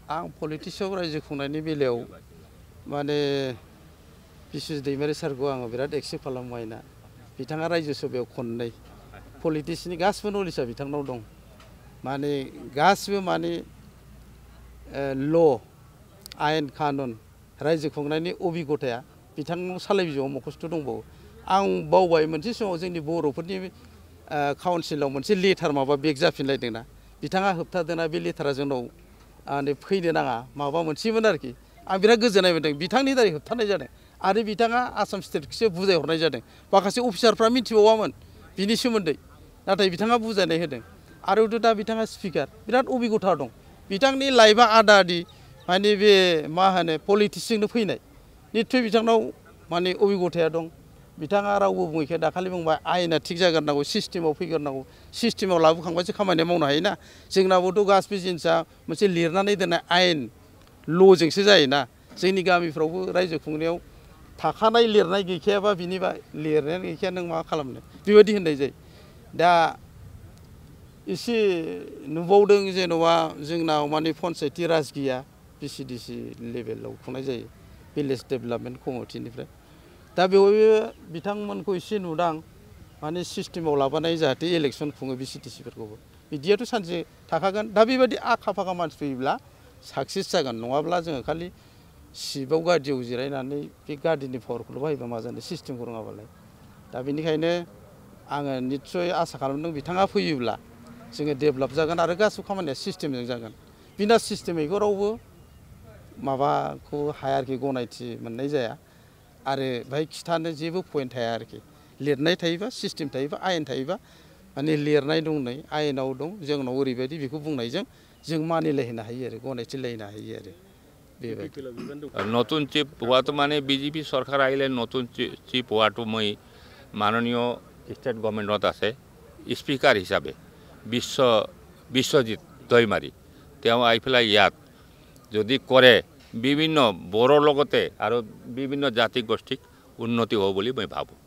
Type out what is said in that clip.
आं पलिटिक्सआव रायजो खुंनायनि बेलायाव माने बिश्वजित दैमारि सारखौ आङो बिराद एक्सेप्ट खालामबाय ना बिथाङा रायजो सभायाव खननै पलिटिक्सनि गासिबो नलेजआ बिथांनाव दं माने गासिबो माने ल आयेन कानुन रायजो खुंनायनि अभिगथाया बिथांनाव सालाय बिजौआव मखस्थ' दंबावो आं बावबाय मोनसे समाव जोंनि बर'फोरनि काउन्सिलाव मोनसे लेटार माबा बेक जाफिनलायदोंना बिथाङा होबथादोंना बे लेटारा जोंनाव फैनो नाङा माबा मोनसेमोन आरोखि आं बिराद गोजोननाय मोन्दों बिथांनि दारै होबथानाय जादों आरो बिथाङा आसाम स्टेटखौसो बुजायहरनाय जादों माखासे अफिसारफ्रा मिथिबावामोन बिनि सोमोन्दै नाथाय बिथाङा बुजायनाय होदों आरो दा बिथाङा स्पिकार बिराद अभिगथा दं बिथांनि लाइफआ आदा आदि माने बे मा होनो पलिटिक्सजोंनो फैनाय निस्सय बिथांनाव माने अभिगथाया दं बिथाङा रावबो बुङैखाय दाखालि बुंबाय आयेना थिग जाग्रोनांगौ सिस्टेमाव फैग्रोनांगौ सिस्टेमाव लाबोखांबासो खामानिया मावनो हायोना जोंनाबोथ' गासिबो जिनिसा मोनसे लिरनानै दोननाय आयेन ल'जोंसो जायोना जोंनि गामिफ्रावबो रायजो खुंनायाव थाखानाय लिरनाय गैखायाबा बिनिबा लिरनायानो गैखाया नों मा खालामनो बेबायदि होननाय जायो दा एसे नुबावदों जेन'बा जोंनाव माने पन्सायती राज गैया बिसिडिसि लेभेलाव खुंनाय जायो भिलेज डेभेलपमेन्ट कमिटिनिफ्राय दा बेवहायबो बिथांमोनखौ एसे नुदां माने सिस्टेमाव लाबोनाय जाहाथे इलेक्सन खुङो बिसिडिसिफोरखौबो बिदियाथ' सानसे थाखागोन दा बेबायदि आखा फाखा मानसि फैयोब्ला साक्सेस जागोन नङाब्ला जोङो खालि सिबाव गादियाव जिरायनानै बे गादिनि पावारखौल' बाहायबा मा जानो सिस्टेमखौ रोङाबालाय दा बेनिखायनो आङो निस्सय आसा खालामदों बिथाङा फैयोब्ला जोङो डेभेलप जागोन आरो गासिबो खामानिया सिस्टेमजों जागोन बिना सिस्टेमैखौ रावबो माबाखौ हाया आरोखि गनायथि मोननाय जाया आरो बाहाय खिथानो जेबो पइन्ट थाया आरोखि लिरनाय थायोबा सिस्टेम थायोबा आयेन थायोबा माने लिरनाय दं नै आयेनाव दं जोंनाव ओरैबायदि बेखौ बुंनायजों जों मानिलायहोनो हायो आरो गनायथि लायनो हायो आरो बेबायदि নতুন চিফ হোৱাটো মানে বিজেপি চৰকাৰ আহিলে নতুন চিফ হোৱাটো মই মাননীয় ষ্টেট গভৰ্ণমেণ্টত আছে স্পীকাৰ হিচাপে বিশ্বজিত দৈমাৰী তেওঁ আহি পেলাই ইয়াত যদি কৰে বিভিন্ন বড়োৰ লগতে আৰু বিভিন্ন জাতি গোষ্ঠীক উন্নতি হ'ব বুলি মই ভাবোঁ